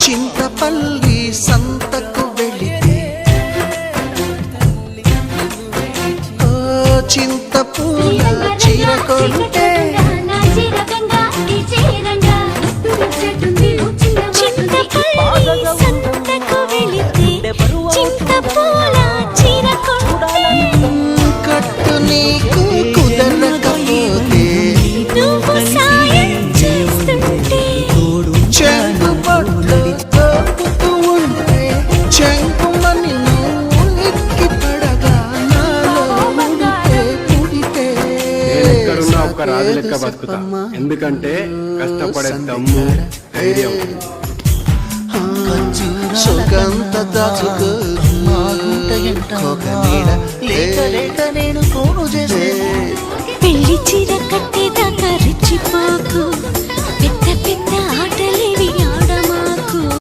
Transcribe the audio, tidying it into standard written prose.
చింతపల్లి సంతకు వెళితే ఓ చింతపూల చీర కొంటే కట్టు నీకు కుదరకపోతే చెంగు బొట్లు తోపుతూ ఉంటే చెంగుమని నువ్వు ఎక్కి పడగా నాలో ఉంటే పుడితే ఎక్కడున్నా ఒక రాజు లెక్క బతుకుతా. ఎందుకంటే కష్టపడే దమ్ము ధైర్యం సుగంధ దాచుకో నేను కోను చేసే పెళ్లి చీర కట్టేదాకా రెచ్చిపోకు పెద్ద పెద్ద ఆట